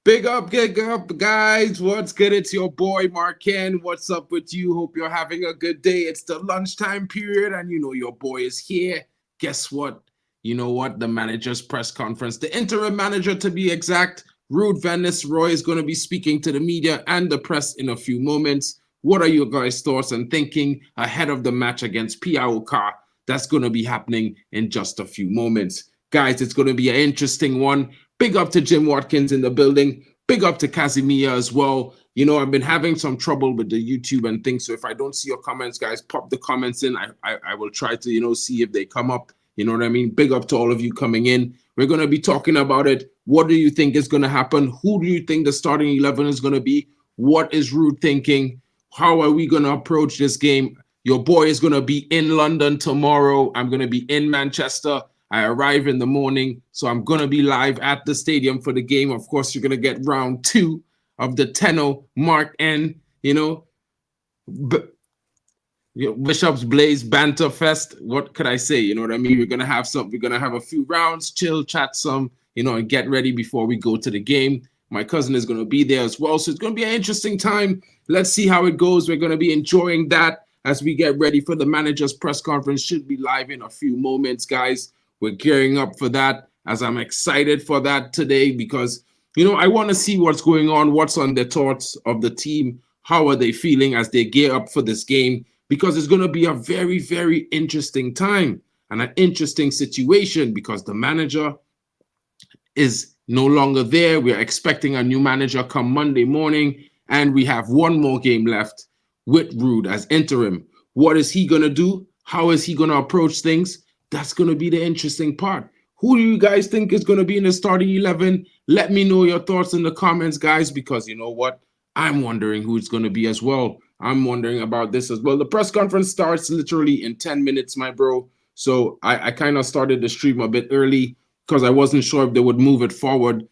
Big up, guys. What's good? It's your boy, Marken. What's up with you? Hope you're having a good day. It's the lunchtime period, and you know your boy is here. Guess what? You know what? The manager's press conference, the interim manager to be exact, RUUD Van Nistelrooy is going to be speaking to the media and the press in a few moments. What are your guys' thoughts and thinking ahead of the match against Paok? That's going to be happening in just a few moments. Guys, it's going to be an interesting one. Big up to Jim Watkins in the building. Big up to Casimir as well. You know, I've been having some trouble with the YouTube and things. So if I don't see your comments, guys, pop the comments in. I will try to, see if they come up. You know what I mean? Big up to all of you coming in. We're going to be talking about it. What do you think is going to happen? Who do you think the starting 11 is going to be? What is RUUD thinking? How are we going to approach this game? Your boy is going to be in London tomorrow. I'm going to be in Manchester. I arrive in the morning, so I'm going to be live at the stadium for the game. Of course, you're going to get round 2 of the Tenno Mark N, Bishop's Blaze Banter Fest. What could I say? You know what I mean? We're going to have a few rounds, chill, chat some, and get ready before we go to the game. My cousin is going to be there as well, so it's going to be an interesting time. Let's see how it goes. We're going to be enjoying that as we get ready for the manager's press conference. Should be live in a few moments, guys. We're gearing up for that, as I'm excited for that today because, I want to see what's going on, what's on the thoughts of the team, how are they feeling as they gear up for this game, because it's going to be a very, very interesting time and an interesting situation because the manager is no longer there. We're expecting a new manager come Monday morning, and we have one more game left with RUUD as interim. What is he going to do? How is he going to approach things? That's going to be the interesting part. Who do you guys think is going to be in the starting 11? Let me know your thoughts in the comments, guys, because you know what? I'm wondering who it's going to be as well. I'm wondering about this as well. The press conference starts literally in 10 minutes, my bro. So I kind of started the stream a bit early because I wasn't sure if they would move it forward,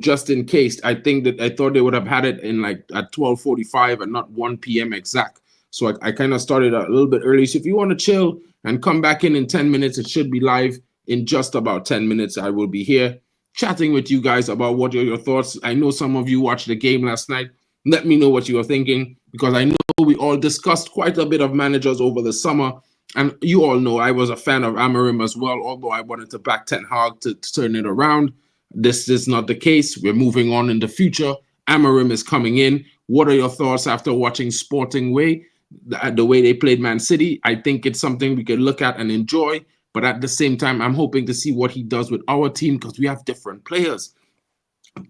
just in case. I thought they would have had it in like at 12:45 and not 1 p.m. exact. So I kind of started a little bit early. So if you want to chill and come back in 10 minutes, it should be live in just about 10 minutes. I will be here chatting with you guys about what are your thoughts. I know some of you watched the game last night. Let me know what you are thinking because I know we all discussed quite a bit of managers over the summer. And you all know I was a fan of Amorim as well, although I wanted to back Ten Hag to turn it around. This is not the case. We're moving on in the future. Amorim is coming in. What are your thoughts after watching Sporting Way? The way they played Man City? I think it's something we can look at and enjoy. But at the same time, I'm hoping to see what he does with our team because we have different players.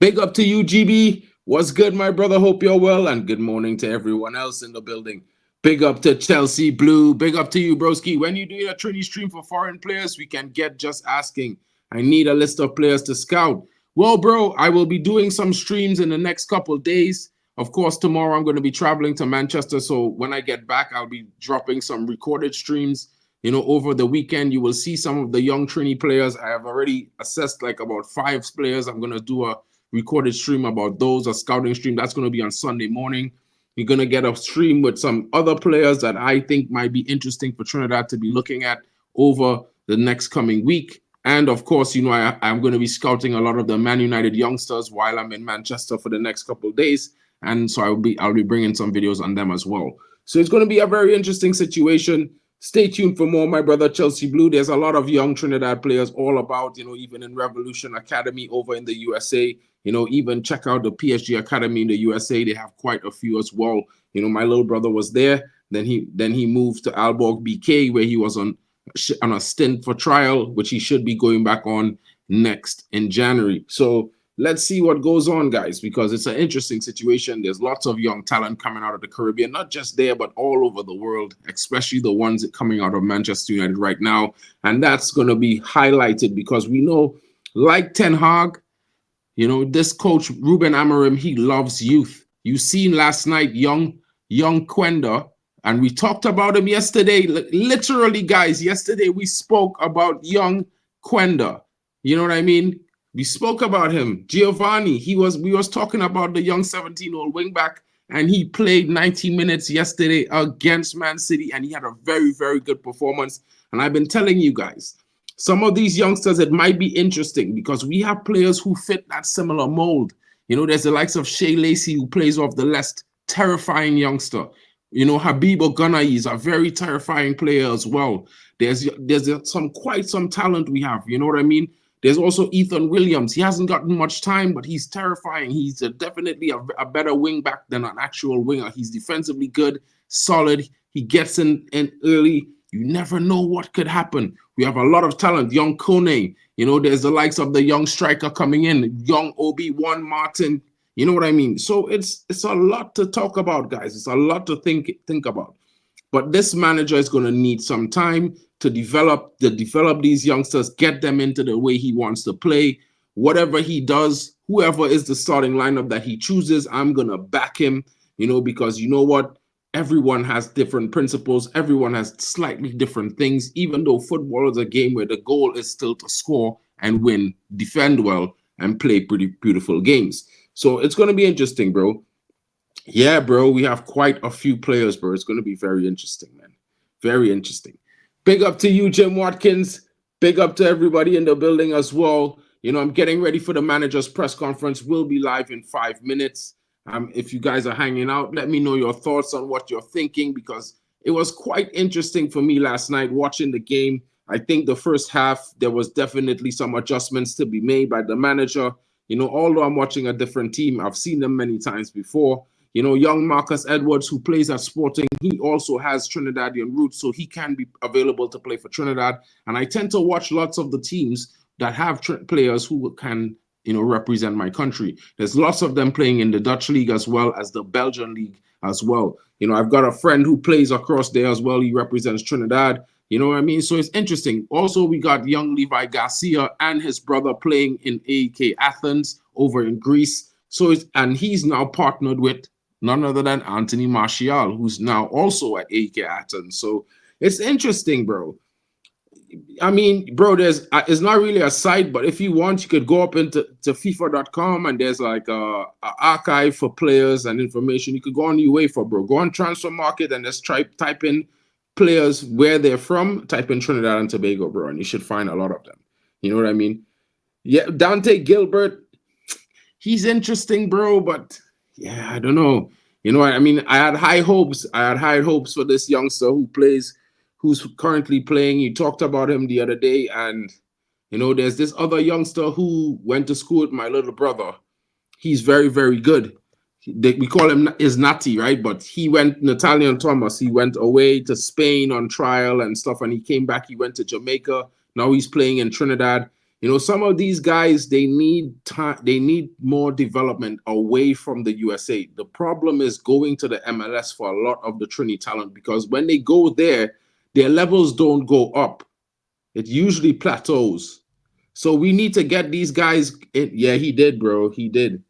Big up to you, GB. What's good, my brother? Hope you're well. And good morning to everyone else in the building. Big up to Chelsea Blue. Big up to you, broski. When you do a Trinity stream for foreign players, we can get just asking. I need a list of players to scout. Well, bro, I will be doing some streams in the next couple of days. Of course, tomorrow I'm going to be traveling to Manchester. So when I get back, I'll be dropping some recorded streams. Over the weekend, you will see some of the young Trini players. I have already assessed like about 5 players. I'm going to do a recorded stream about those, a scouting stream. That's going to be on Sunday morning. You're going to get a stream with some other players that I think might be interesting for Trinidad to be looking at over the next coming week. And of course, I'm going to be scouting a lot of the Man United youngsters while I'm in Manchester for the next couple of days. And so I'll be bringing some videos on them as well. So it's going to be a very interesting situation. Stay tuned for more, my brother Chelsea Blue. There's a lot of young Trinidad players all about, even in Revolution Academy over in the USA. Even check out the PSG Academy in the USA. They have quite a few as well. My little brother was there. Then he moved to Aalborg BK, where he was on a stint for trial, which he should be going back on next in January. So let's see what goes on, guys, because it's an interesting situation. There's lots of young talent coming out of the Caribbean, not just there, but all over the world, especially the ones coming out of Manchester United right now. And that's going to be highlighted because we know, like Ten Hag, this coach, Ruben Amorim, he loves youth. You seen last night, young Quenda, and we talked about him yesterday. Literally, guys, yesterday we spoke about young Quenda. You know what I mean? We spoke about him. Giovanni, we was talking about the young 17-year-old wingback, and he played 90 minutes yesterday against Man City, and he had a very, very good performance. And I've been telling you guys, some of these youngsters, it might be interesting because we have players who fit that similar mold. You know, there's the likes of Shea Lacey, who plays off the left, terrifying youngster. You know, Habib Ogunai is a very terrifying player as well. There's quite some talent we have. You know what I mean? There's also Ethan Williams. He hasn't gotten much time, but he's terrifying. He's definitely a better wing back than an actual winger. He's defensively good, solid. He gets in early. You never know what could happen. We have a lot of talent. Young Kone, you know, there's the likes of the young striker coming in, young Obi-Wan Martin. You know what I mean? So it's a lot to talk about, guys. It's a lot to think about. But this manager is going to need some time to develop these youngsters, get them into the way he wants to play. Whatever he does, whoever is the starting lineup that he chooses, I'm going to back him, you know, because you know what? Everyone has different principles. Everyone has slightly different things, even though football is a game where the goal is still to score and win, defend well, and play pretty beautiful games. So it's going to be interesting, bro. Yeah, bro, we have quite a few players, bro. It's going to be very interesting, man. Very interesting. Big up to you, Jim Watkins. Big up to everybody in the building as well. You know, I'm getting ready for the manager's press conference. We'll be live in 5 minutes. If you guys are hanging out, let me know your thoughts on what you're thinking, because it was quite interesting for me last night watching the game. I think the first half, there was definitely some adjustments to be made by the manager. You know, although I'm watching a different team, I've seen them many times before. You know, young Marcus Edwards, who plays at Sporting, he also has Trinidadian roots, so he can be available to play for Trinidad. And I tend to watch lots of the teams that have players who can, you know, represent my country. There's lots of them playing in the Dutch league as well as the Belgian league as well. You know, I've got a friend who plays across there as well. He represents Trinidad. You know what I mean? So it's interesting. Also, we got young Levi Garcia and his brother playing in AEK Athens over in Greece. So and he's now partnered with none other than Anthony Martial, who's now also at AEK Athens. So it's interesting, bro. I mean, bro, it's not really a site, but if you want, you could go up into FIFA.com and there's like a archive for players and information. You could go on UEFA, bro. Go on Transfer Market and just type in players where they're from. Type in Trinidad and Tobago, bro, and you should find a lot of them. You know what I mean? Yeah, Dante Gilbert, he's interesting, bro, but yeah, I don't know. You know what I mean? I had high hopes. For this youngster who's currently playing. You talked about him the other day, and you know, there's this other youngster who went to school with my little brother. He's very, very good. We call him Isnati, right? But he went, Natalian Thomas, he went away to Spain on trial and stuff, and he came back. He went to Jamaica. Now he's playing in Trinidad. You know, some of these guys, they need time, they need more development away from the USA. The problem is going to the MLS for a lot of the Trini talent, because when they go there, their levels don't go up. It usually plateaus. So we need to get these guys in. Yeah, he did, bro. He did.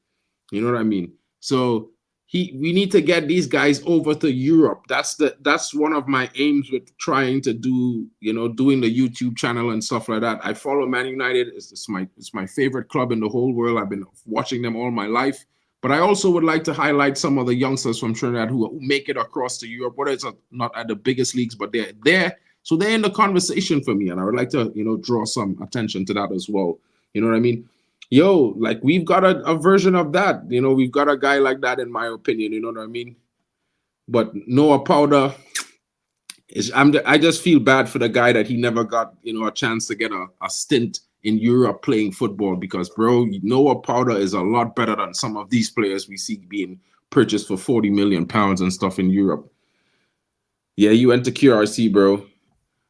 You know what I mean? So we need to get these guys over to Europe. That's one of my aims with trying to do, you know, doing the YouTube channel and stuff like that. I follow Man United. It's my favorite club in the whole world. I've been watching them all my life. But I also would like to highlight some of the youngsters from Trinidad who make it across to Europe, whether it's not at the biggest leagues, but they're there. So they're in the conversation for me. And I would like to, you know, draw some attention to that as well. You know what I mean? Yo, like, we've got a version of that. You know, we've got a guy like that, in my opinion. You know what I mean? But Noah Powder, I just feel bad for the guy that he never got, you know, a chance to get a stint in Europe playing football, because, bro, Noah Powder is a lot better than some of these players we see being purchased for £40 million and stuff in Europe. Yeah, you went to QRC, bro.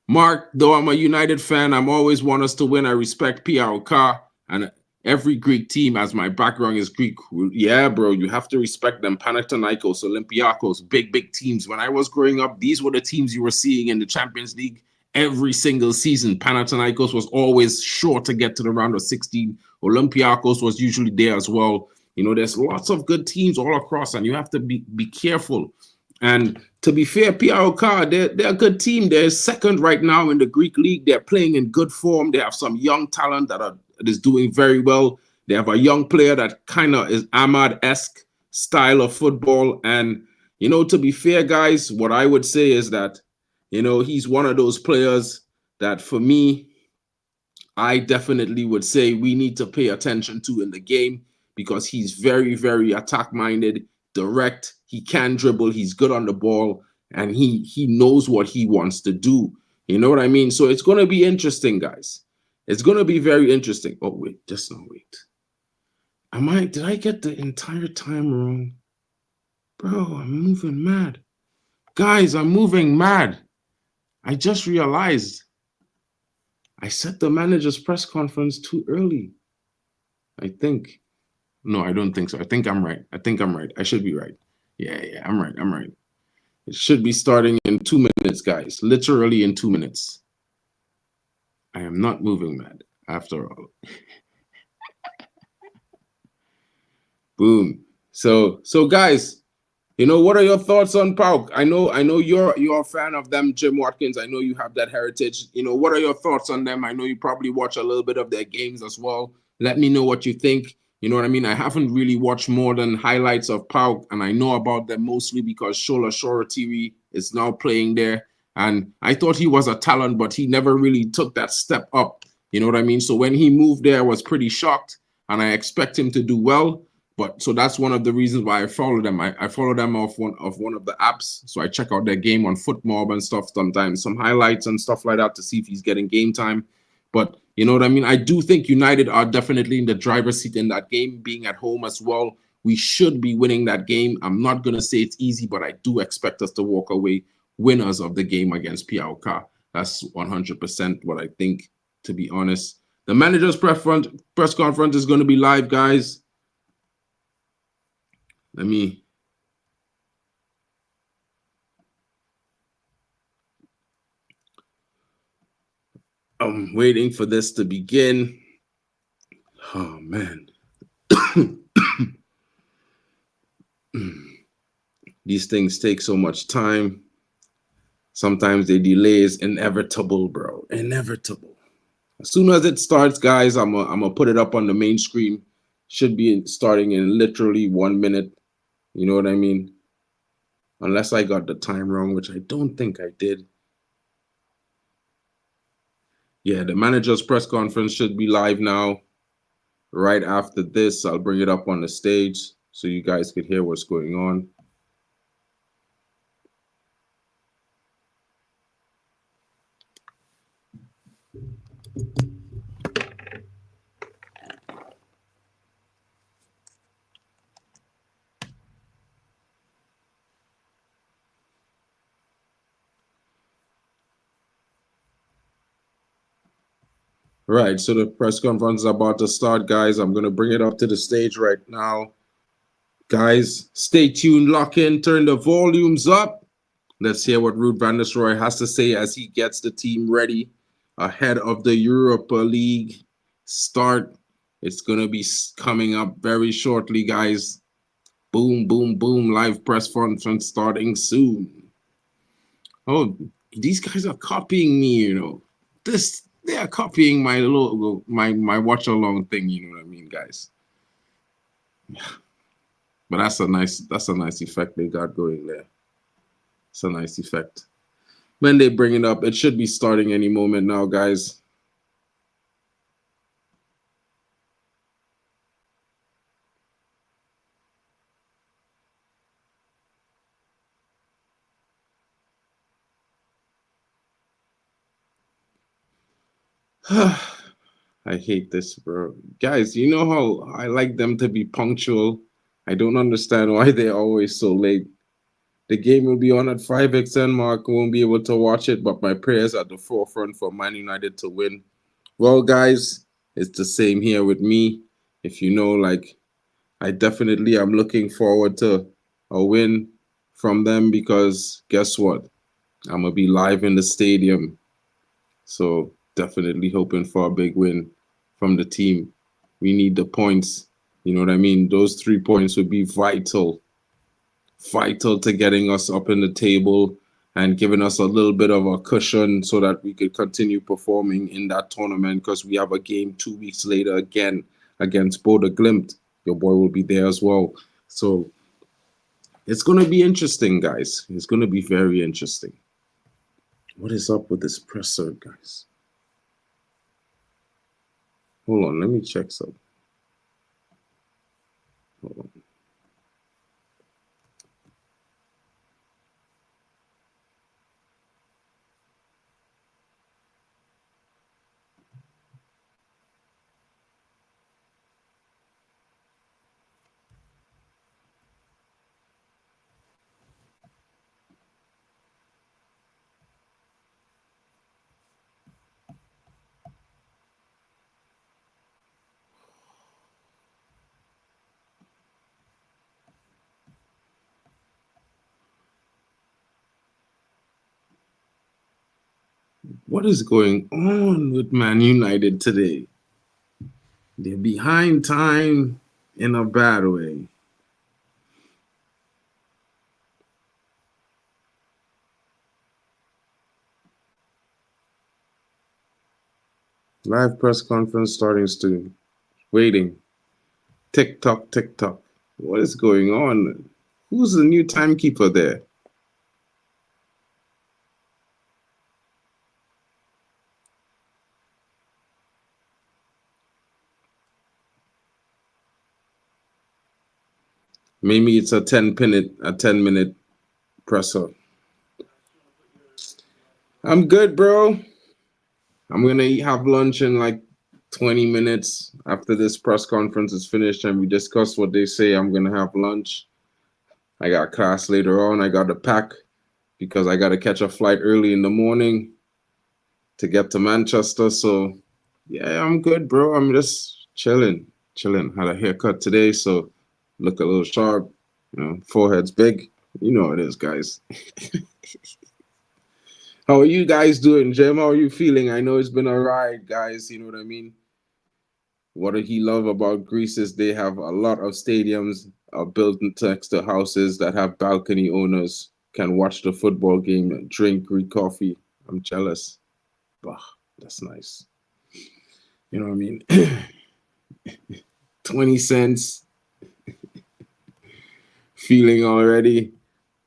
Mark, though I'm a United fan, I'm always want us to win. I respect Paok and every Greek team, as my background is Greek. Yeah, bro, you have to respect them. Panathinaikos, Olympiacos, big teams. When I was growing up, these were the teams you were seeing in the Champions League every single season. Panathinaikos was always sure to get to the round of 16. Olympiacos was usually there as well. You know, there's lots of good teams all across, and you have to be careful. And to be fair, Paok, they're a good team. They're second right now in the Greek league. They're playing in good form. They have some young talent that is doing very well. They have a young player that kind of is Ahmad-esque style of football. And, you know, to be fair, guys, what I would say is that, you know, he's one of those players that, for me, I definitely would say we need to pay attention to in the game, because he's very, very attack-minded, direct. He can dribble. He's good on the ball, and he knows what he wants to do. You know what I mean? So it's going to be interesting, guys. It's going to be very interesting. Oh, wait, just no, wait. Did I get the entire time wrong? Bro, I'm moving mad. Guys, I'm moving mad. I just realized I set the manager's press conference too early. I think. No, I don't think so. I think I'm right. I should be right. Yeah, I'm right. It should be starting in 2 minutes, guys. Literally in 2 minutes. I am not moving mad, after all. Boom. So guys, you know, what are your thoughts on Paok? I know you're a fan of them, Jim Watkins. I know you have that heritage. You know, what are your thoughts on them? I know you probably watch a little bit of their games as well. Let me know what you think. You know what I mean? I haven't really watched more than highlights of Paok, and I know about them mostly because Shola Shora TV is now playing there. And I thought he was a talent, but he never really took that step up. You know what I mean? So when he moved there, I was pretty shocked, and I expect him to do well. But so that's one of the reasons why I follow them. I follow them off one of the apps. So I check out their game on FootMob and stuff sometimes, some highlights and stuff like that to see if he's getting game time. But you know what I mean? I do think United are definitely in the driver's seat in that game, being at home as well. We should be winning that game. I'm not going to say it's easy, but I do expect us to walk away winners of the game against Paok. That's 100% what I think, to be honest. The manager's press conference is going to be live, guys. I'm waiting for this to begin. Oh, man. These things take so much time. Sometimes the delay is inevitable, bro. Inevitable. As soon as it starts, guys, I'm gonna put it up on the main screen. Should be starting in literally 1 minute. You know what I mean? Unless I got the time wrong, which I don't think I did. Yeah, the manager's press conference should be live now. Right after this, I'll bring it up on the stage so you guys could hear what's going on. Right, so the press conference is about to start, guys. I'm going to bring it up to the stage right now. Guys, stay tuned, lock in, turn the volumes up. Let's hear what RUUD van Nistelrooy has to say as he gets the team ready ahead of the Europa League start. It's going to be coming up very shortly, guys. Boom, boom, boom. Live press conference starting soon. Oh, these guys are copying me, you know. They are copying my logo, my watch along thing, you know what I mean, guys. But that's a nice effect they got going there. It's a nice effect. When they bring it up, it should be starting any moment now, guys. I hate this, bro. Guys, you know how I like them to be punctual. I don't understand why they're always so late. The game will be on at 5xn mark. Won't be able to watch it, but my prayers at the forefront for Man United to win. Well, guys, it's the same here with me. If you know, like, I definitely am looking forward to a win from them because guess what? I'm going to be live in the stadium. So definitely hoping for a big win from the team. We need the points. You know what I mean? Those 3 points would be vital to getting us up in the table and giving us a little bit of a cushion so that we could continue performing in that tournament because we have a game 2 weeks later again against Boda Glimt. Your boy will be there as well. So it's going to be interesting, guys. It's going to be very interesting. What is up with this presser, guys? Hold on, let me check something. What is going on with Man United today? They're behind time in a bad way. Live press conference starting soon. Waiting. Tick tock, tick tock. What is going on? Who's the new timekeeper there? Maybe it's a 10-minute presser. I'm good, bro. I'm gonna have lunch in like 20 minutes after this press conference is finished and we discuss what they say. I'm gonna have lunch. I got class later on. I got to pack because I got to catch a flight early in the morning to get to Manchester. So yeah, I'm good, bro. I'm just chilling. Had a haircut today, so look a little sharp. You know, forehead's big. You know how it is, guys. How are you guys doing, Jim? How are you feeling? I know it's been a ride, guys. You know what I mean? What do he love about Greece is they have a lot of stadiums built next to houses that have balcony owners, can watch the football game and drink Greek coffee. I'm jealous. Bah, that's nice. You know what I mean? 20 cents. Feeling already.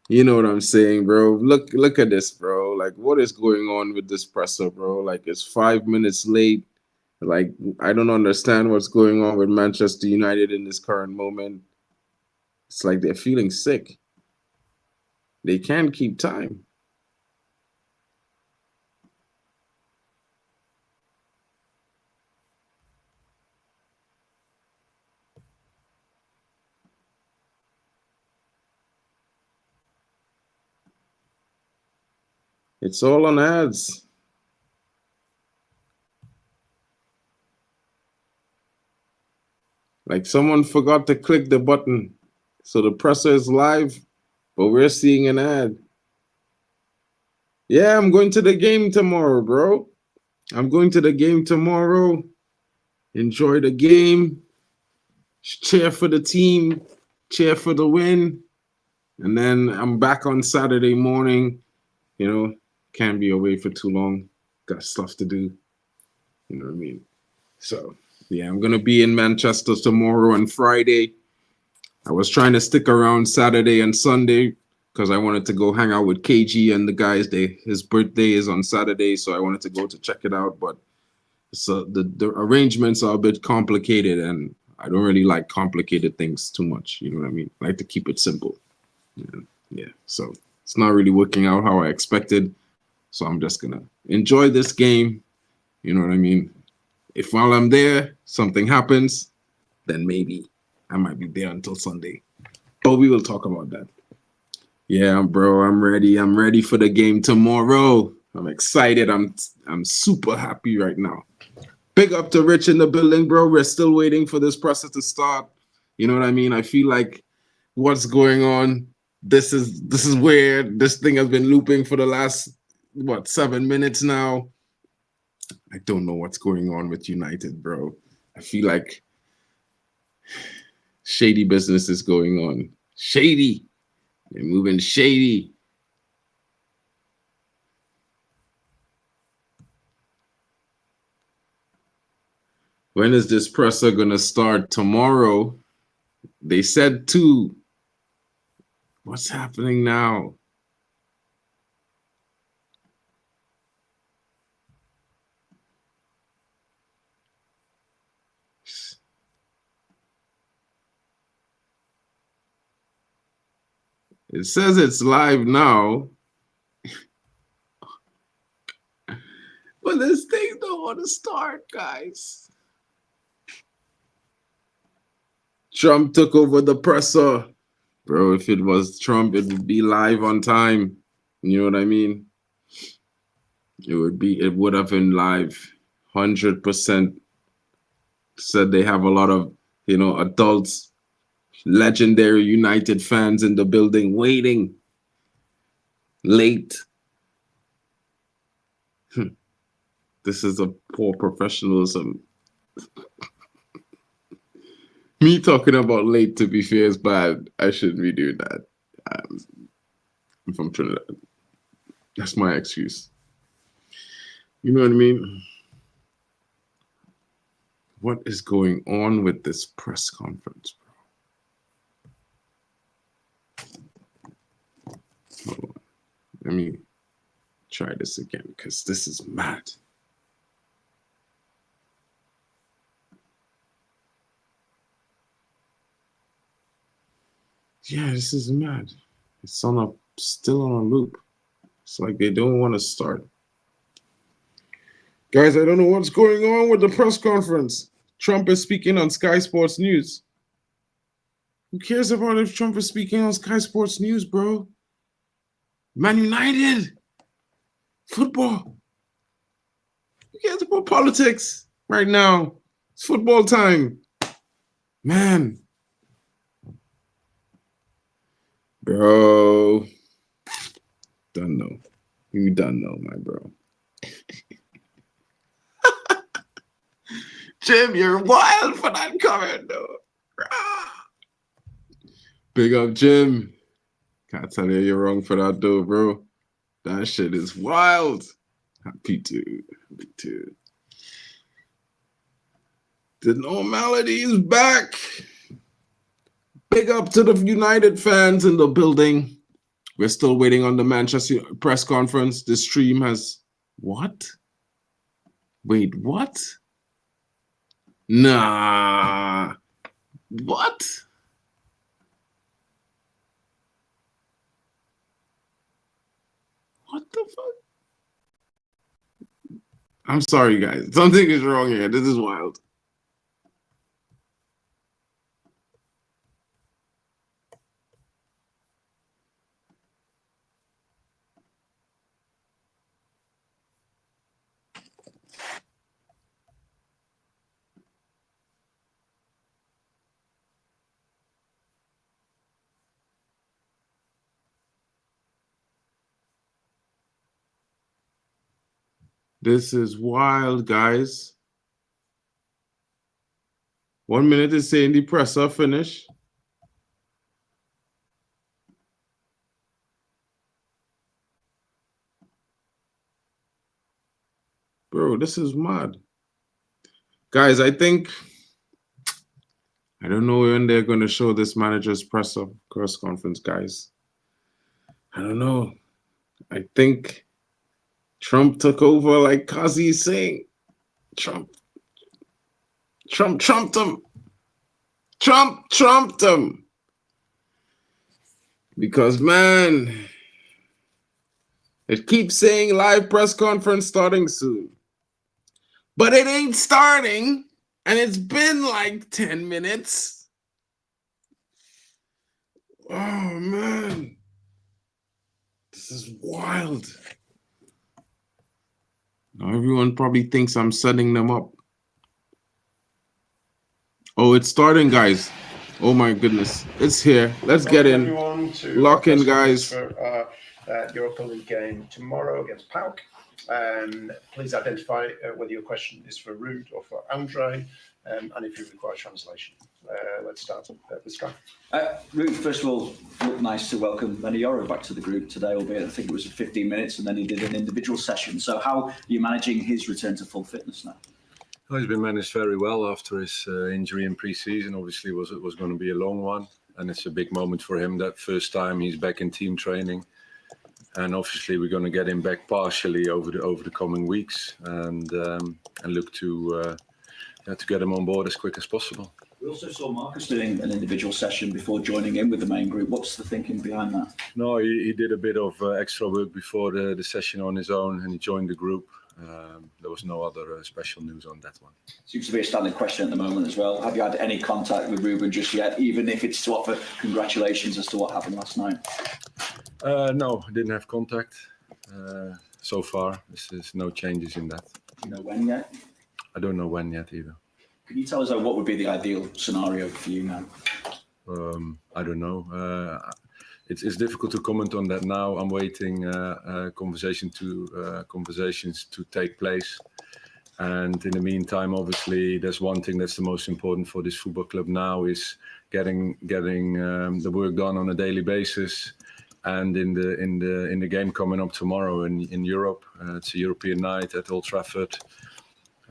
You know what I'm saying, bro. Look at this, bro. Like, what is going on with this presser, bro? Like, it's 5 minutes late. Like, I don't understand what's going on with Manchester United in this current moment. It's like they're feeling sick. They can't keep time. It's all on ads. Like someone forgot to click the button. So the presser is live, but we're seeing an ad. Yeah, I'm going to the game tomorrow, bro. I'm going to the game tomorrow. Enjoy the game. Cheer for the team. Cheer for the win. And then I'm back on Saturday morning. You know, can't be away for too long. Got stuff to do. You know what I mean? So, yeah, I'm going to be in Manchester tomorrow and Friday. I was trying to stick around Saturday and Sunday because I wanted to go hang out with KG and the guys. His birthday is on Saturday, so I wanted to go to check it out. But so the arrangements are a bit complicated, and I don't really like complicated things too much. You know what I mean? I like to keep it simple. Yeah. So it's not really working out how I expected. So I'm just gonna enjoy this game. You know what I mean? If while I'm there, something happens, then maybe I might be there until Sunday. But we will talk about that. Yeah, bro, I'm ready. I'm ready for the game tomorrow. I'm excited. I'm super happy right now. Big up to Rich in the building, bro. We're still waiting for this process to start. You know what I mean? I feel like what's going on? This is where this thing has been looping for the last 7 minutes now. I don't know what's going on with United, bro. I feel like shady business is going on. Shady. They're moving shady. When is this presser gonna start? Tomorrow. They said 2. What's happening now? It says it's live now. But this thing don't want to start, guys. Trump took over the presser. Bro, if it was Trump, it would be live on time. You know what I mean? It would have been live. 100%. Said they have a lot of, adults, legendary United fans in the building waiting. Late. This is a poor professionalism. Me talking about late, to be fair, is bad. I shouldn't be doing that. I'm from Trinidad. That's my excuse. You know what I mean? What is going on with this press conference, bro? Hold on. Let me try this again, because this is mad. Yeah, this is mad. It's still on a loop. It's like they don't want to start. Guys, I don't know what's going on with the press conference. Trump is speaking on Sky Sports News. Who cares about if Trump is speaking on Sky Sports News, bro? Man United. Football. Who cares about politics right now? It's football time. Man. Bro. Don't know. You don't know, my bro. Jim, you're wild for that comment, though. Big up, Jim. Can't tell you're wrong for that, though, bro. That shit is wild. Happy to. The normality is back. Big up to the United fans in the building. We're still waiting on the Manchester press conference. The stream has... What? Wait, what? Nah. What? What the fuck? I'm sorry, guys. Something is wrong here. This is wild. This is wild, guys. 1 minute is saying the presser finish. Bro, this is mad. Guys, I don't know when they're going to show this manager's press conference, guys. I don't know. I think Trump took over, like Kazi is saying. Trump trumped him. Trump trumped him. Because, man, it keeps saying live press conference starting soon. But it ain't starting, and it's been like 10 minutes. Oh, man. This is wild. Now everyone probably thinks I'm setting them up. Oh, it's starting, guys. Oh, my goodness. It's here. Let's get in. Lock in, guys. For Europa League game tomorrow against Paok. Please identify whether your question is for RUUD or for Andre, and if you require translation. Let's start with Sky. RUUD, first of all, looked nice to welcome Manioro back to the group today, albeit I think it was 15 minutes, and then he did an individual session. So how are you managing his return to full fitness now? Well, he's been managed very well after his injury in pre-season. Obviously, it was going to be a long one, and it's a big moment for him. That first time he's back in team training. And obviously, we're going to get him back partially over the coming weeks, and look to get him on board as quick as possible. We also saw Marcus doing an individual session before joining in with the main group. What's the thinking behind that? No, he did a bit of extra work before the session on his own, and he joined the group. There was no other special news on that one. Seems to be a standing question at the moment as well. Have you had any contact with Ruben just yet, even if it's to offer congratulations as to what happened last night? No, I didn't have contact so far. There's no changes in that. Do you know when yet? I don't know when yet either. Can you tell us what would be the ideal scenario for you now? I don't know. it's difficult to comment on that now. I'm waiting conversations to take place. And in the meantime, obviously, there's one thing that's the most important for this football club now is getting the work done on a daily basis. And in the game coming up tomorrow in Europe, it's a European night at Old Trafford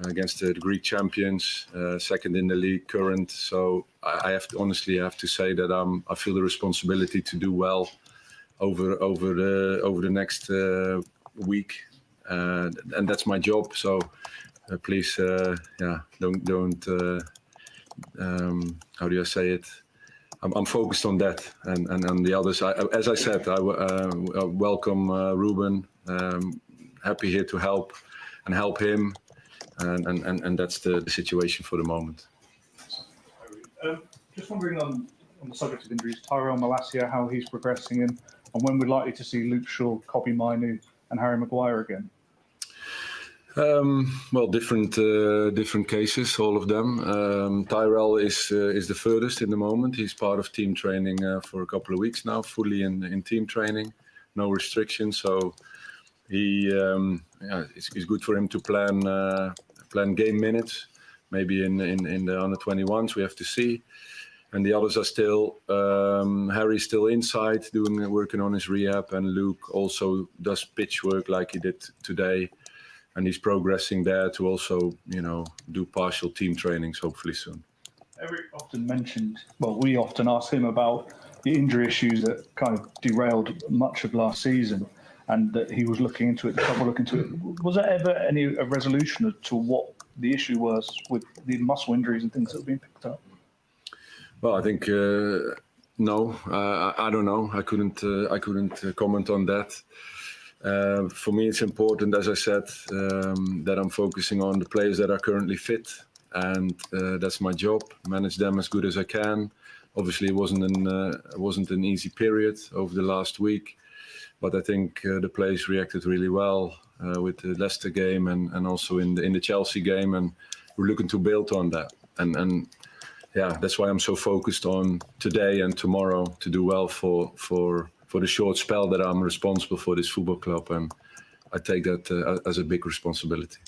against the Greek champions, second in the league, current. So I have to say that I feel the responsibility to do well over the next week, and that's my job. So please, don't. How do I say it? I'm focused on that, and on the others. As I said, I welcome Ruben. Happy here to help him, and that's the situation for the moment. Just wondering on the subject of injuries, Tyrell Malacia, how he's progressing, and when we're likely to see Luke Shaw, Kobbie Mainoo, and Harry Maguire again. Well, different cases, all of them. Tyrell is the furthest in the moment. He's part of team training for a couple of weeks now, fully in team training, no restrictions. So it's good for him to plan game minutes. Maybe in the under 21s, we have to see. And the others are still Harry's still inside working on his rehab, and Luke also does pitch work like he did today. And he's progressing there to also, do partial team trainings, hopefully soon. Erik often mentioned, we often ask him about the injury issues that kind of derailed much of last season, and that he was looking into it, the club were looking into it. Was there ever a resolution as to what the issue was with the muscle injuries and things that were being picked up? Well, I think no. I don't know. I couldn't comment on that. For me, it's important, as I said, that I'm focusing on the players that are currently fit, and that's my job. Manage them as good as I can. Obviously, it wasn't an easy period over the last week, but I think the players reacted really well with the Leicester game and also in the Chelsea game, and we're looking to build on that. And that's why I'm so focused on today and tomorrow to do well for the short spell that I'm responsible for this football club, and I take that as a big responsibility.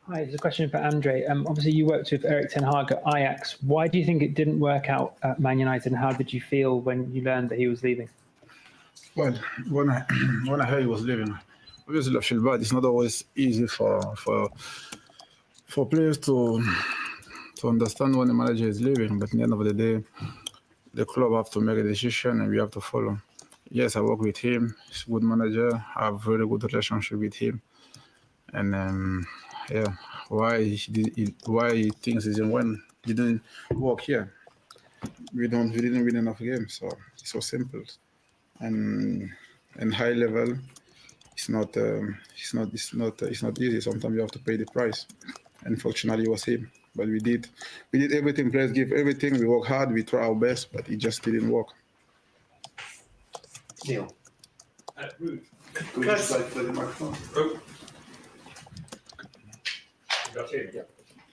Hi, there's a question for Andre. Obviously, you worked with Erik Ten Hag at Ajax. Why do you think it didn't work out at Man United, and how did you feel when you learned that he was leaving? Well, when I heard he was leaving, obviously I feel bad. It's not always easy for players to understand when the manager is leaving, but at the end of the day, the club have to make a decision and we have to follow. Yes, I work with him. He's a good manager. I have a very good relationship with him. And why he thinks he didn't work here. We didn't win enough games, so it's so simple. And high level, it's not easy. Sometimes you have to pay the price. Unfortunately, it was him. But we did everything. Players give everything. We work hard. We try our best, but it just didn't work. Neil. Ruud. Could we just wait for the microphone?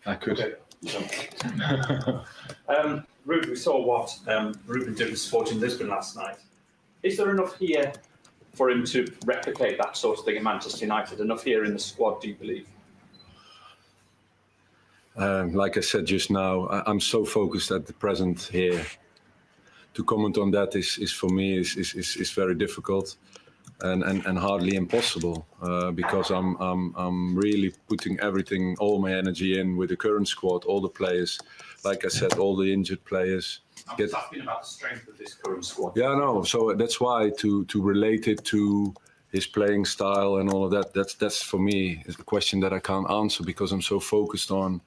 I could. Okay. Ruud, we saw what Ruben did with Sporting Lisbon last night. Is there enough here for him to replicate that sort of thing at Manchester United? Enough here in the squad, do you believe? Like I said just now, I'm so focused at the present here. To comment on that is for me is very difficult and hardly impossible because I'm really putting everything, all my energy in with the current squad, all the players. Like I said, all the injured players. I'm just asking about the strength of this current squad. Yeah, no. So that's why to relate it to his playing style and all of that. That's for me is a question that I can't answer because I'm so focused on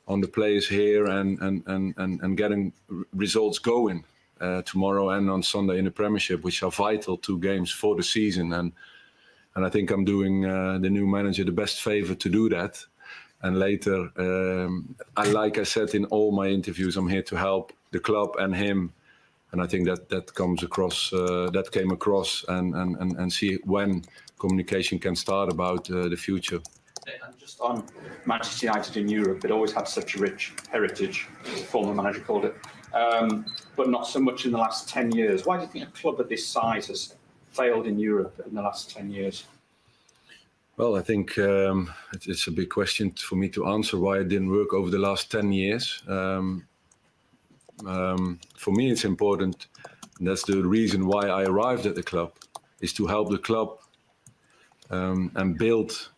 the players here and getting results going tomorrow and on Sunday in the Premiership, which are vital 2 games for the season. And I think I'm doing the new manager the best favor to do that. And later, like I said in all my interviews, I'm here to help the club and him. And I think that comes across, that came across and see when communication can start about the future. And just on Manchester United in Europe, it always had such a rich heritage, as the former manager called it, but not so much in the last 10 years. Why do you think a club of this size has failed in Europe in the last 10 years? Well, I think it's a big question for me to answer why it didn't work over the last 10 years. For me, it's important, and that's the reason why I arrived at the club, is to help the club and build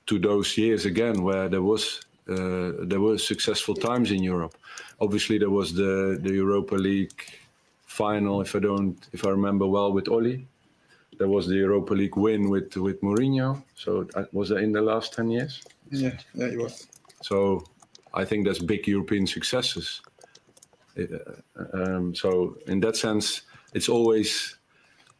to those years again where there were successful times in Europe. Obviously, there was the Europa League final, if I remember well, with Oli. There was the Europa League win with Mourinho. So was that in the last 10 years? Yeah, it was. So I think that's big European successes. So in that sense, it's always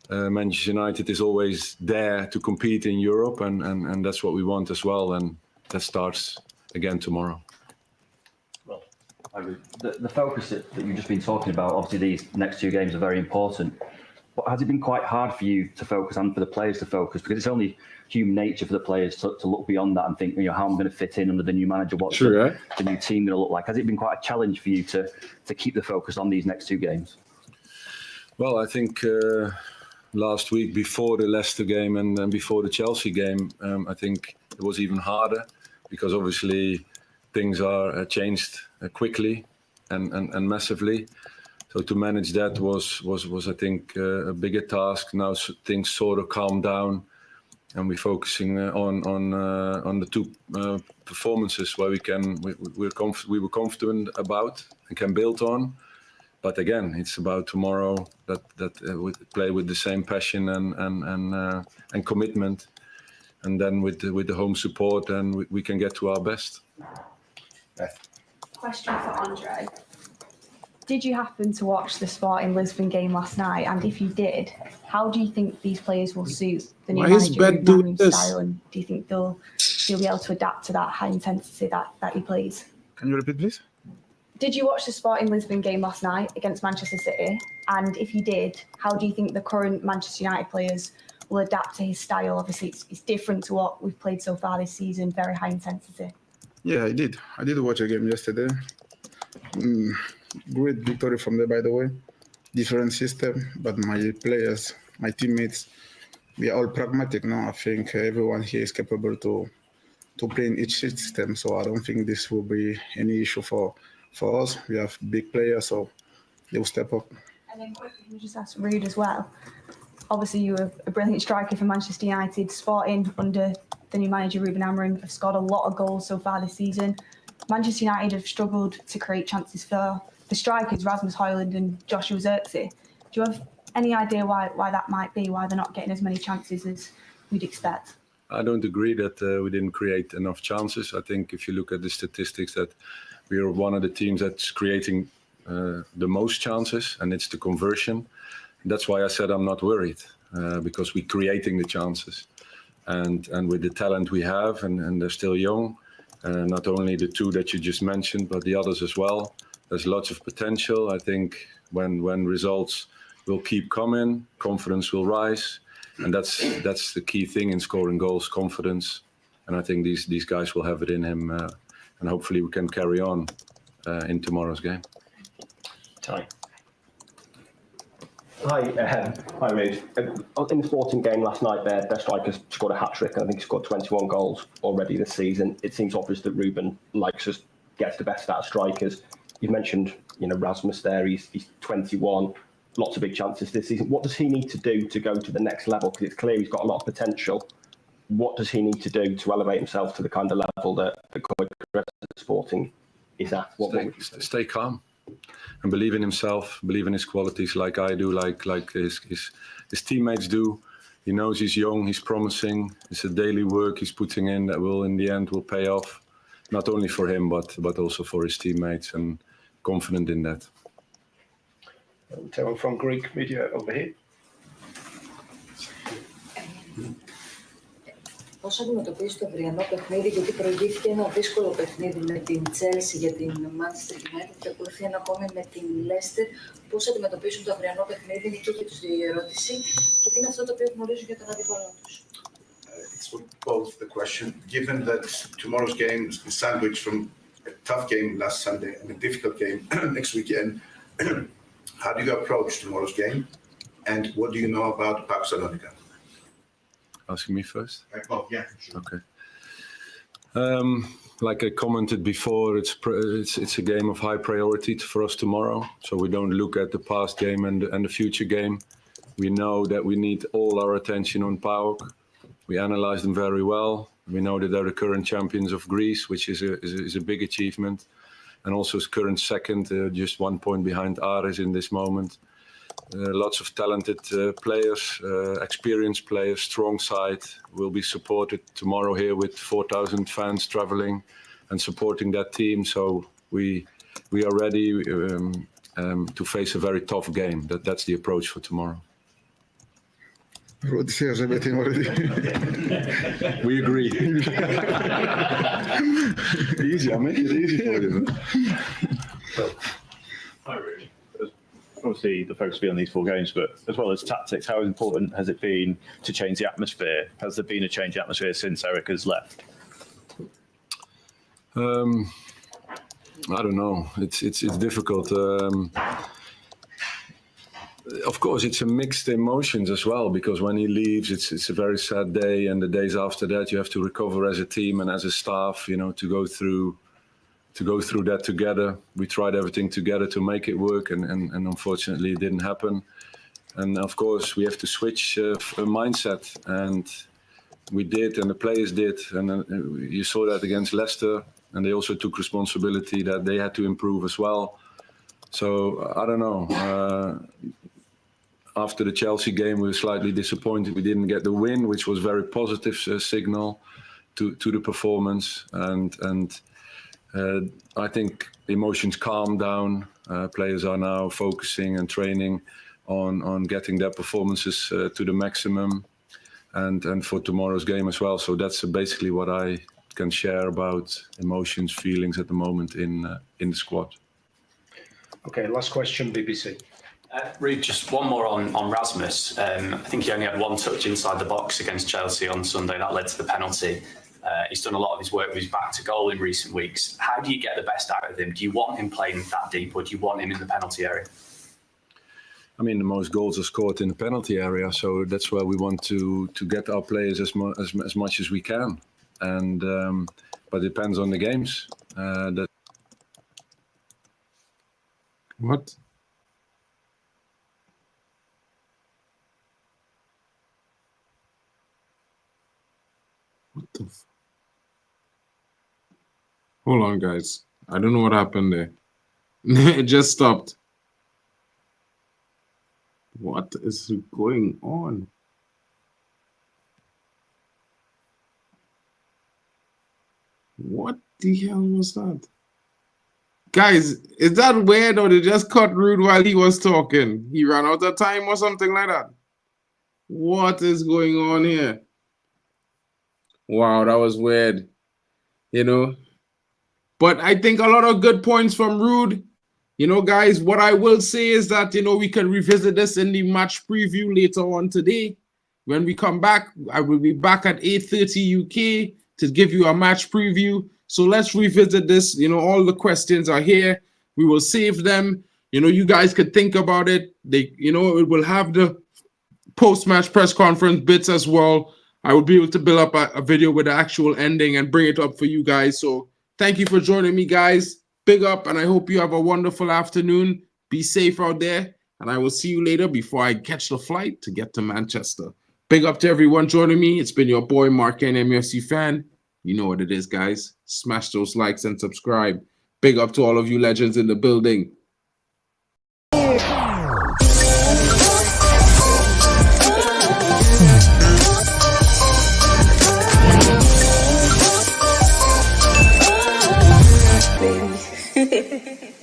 Manchester United is always there to compete in Europe, and that's what we want as well. And that starts again tomorrow. Well, the focus that you've just been talking about, obviously these next two games are very important. But has it been quite hard for you to focus and for the players to focus? Because it's only human nature for the players to look beyond that and think, how I'm going to fit in under the new manager, what's the new team going to look like? Has it been quite a challenge for you to keep the focus on these next two games? Well, I think last week before the Leicester game and before the Chelsea game, I think it was even harder because obviously things are changed quickly and massively. So to manage that was I think a bigger task. Now things sort of calm down, and we're focusing on the two performances where we were confident about and can build on. But again, it's about tomorrow that we play with the same passion and commitment, and then with the home support, and we can get to our best. Question for Andre. Did you happen to watch the Sporting Lisbon game last night? And if you did, how do you think these players will suit the new manager style? And do you think they'll be able to adapt to that high intensity that he plays? Can you repeat, please? Did you watch the Sporting Lisbon game last night against Manchester City? And if you did, how do you think the current Manchester United players will adapt to his style? Obviously, it's different to what we've played so far this season, very high intensity. Yeah, I did. I did watch a game yesterday. Great victory from there, by the way. Different system, but my players, my teammates, we are all pragmatic now. I think everyone here is capable to play in each system. So I don't think this will be any issue for us. We have big players, so they will step up. And then quickly, can you just ask RUUD as well? Obviously, you were a brilliant striker for Manchester United. Sporting under the new manager Ruben Amorim have scored a lot of goals so far this season. Manchester United have struggled to create chances for the strikers, Rasmus Højlund and Joshua Zirkzee. Do you have any idea why that might be, why they're not getting as many chances as we'd expect? I don't agree that we didn't create enough chances. I think if you look at the statistics, that we are one of the teams that's creating the most chances, and it's the conversion. That's why I said I'm not worried, because we're creating the chances. And with the talent we have, and they're still young, not only the two that you just mentioned, but the others as well. There's lots of potential. I think when results will keep coming, confidence will rise. And that's the key thing in scoring goals, confidence. And I think these guys will have it in him. And hopefully we can carry on in tomorrow's game. Ty. Hi, RUUD. In the Sporting game last night, their striker scored a hat-trick. I think he scored 21 goals already this season. It seems obvious that Ruben likes us, gets the best out of strikers. You've mentioned, Rasmus there. He's 21. Lots of big chances this season. What does he need to do to go to the next level? Because it's clear he's got a lot of potential. What does he need to do to elevate himself to the kind of level that Sporting is at? Stay calm and believe in himself, believe in his qualities like I do, like his teammates do. He knows he's young, he's promising. It's a daily work he's putting in that will, in the end, will pay off, not only for him, but also for his teammates, and confident in that. Tell from Greek media over here. Πώς αντιμετωπίζει το αυριανό παιχνίδι, γιατί προηγήθηκε ένα δύσκολο παιχνίδι με την Chelsea για την Manchester United και ακολουθεί ένα ακόμη με την Leicester. Πώς αντιμετωπίζουν το αυριανό παιχνίδι, είναι και για τους δύο η ερώτηση, και τι είναι αυτό το οποίο γνωρίζουν για τον αντίπαλό τους. it's for both the question. Given that tomorrow's game is sandwiched from a tough game last Sunday and a difficult game next weekend, how do you approach tomorrow's game? And what do you know about Paok Salonika? Asking me first? Well, yeah, sure. Okay. Like I commented before, it's a game of high priority for us tomorrow. So we don't look at the past game and the future game. We know that we need all our attention on Paok. We analyze them very well. We know that they're the current champions of Greece, which is a big achievement. And also is current second, just 1 point behind Ares in this moment. Lots of talented players, experienced players, strong side. Will be supported tomorrow here with 4,000 fans traveling and supporting that team. So we are ready to face a very tough game. That's the approach for tomorrow. Ruud says everything already. We agree. Easy, I make it easy for you. Hi, Ruud. Obviously, the focus will be on these 4 games, but as well as tactics, how important has it been to change the atmosphere? Has there been a change in atmosphere since Erik has left? I don't know. It's difficult. Of course, it's a mixed emotions as well, because when he leaves, it's a very sad day, and the days after that, you have to recover as a team and as a staff, you know, to go through that together. We tried everything together to make it work, and unfortunately, it didn't happen. And of course, we have to switch a mindset, and we did, and the players did, and you saw that against Leicester, and they also took responsibility that they had to improve as well. So I don't know. After the Chelsea game, we were slightly disappointed we didn't get the win, which was a very positive signal to the performance. And I think emotions calmed down. Players are now focusing and training on getting their performances to the maximum, and for tomorrow's game as well. So that's basically what I can share about emotions, feelings at the moment in the squad. Okay, last question, BBC. Ruud, just one more on Rasmus. I think he only had 1 touch inside the box against Chelsea on Sunday. That led to the penalty. He's done a lot of his work with his back to goal in recent weeks. How do you get the best out of him? Do you want him playing that deep, or do you want him in the penalty area? I mean, the most goals are scored in the penalty area, so that's where we want to get our players as much as we can. And but it depends on the games. What? What the Hold on, guys. I don't know what happened there. It just stopped. What is going on? What the hell was that? Guys, is that weird, or they just cut Ruud while he was talking? He ran out of time or something like that? What is going on here? Wow, that was weird. You know? But I think a lot of good points from Ruud. You know, guys, what I will say is that, you know, we can revisit this in the match preview later on today. When we come back, I will be back at 8:30 UK to give you a match preview. So let's revisit this. You know, all the questions are here. We will save them. You know, you guys could think about it. You know, it will have the post-match press conference bits as well. I will be able to build up a video with the actual ending and bring it up for you guys. So thank you for joining me, guys. Big up, and I hope you have a wonderful afternoon. Be safe out there, and I will see you later before I catch the flight to get to Manchester. Big up to everyone joining me. It's been your boy, Mark N, MUFC fan. You know what it is, guys. Smash those likes and subscribe. Big up to all of you legends in the building. Baby.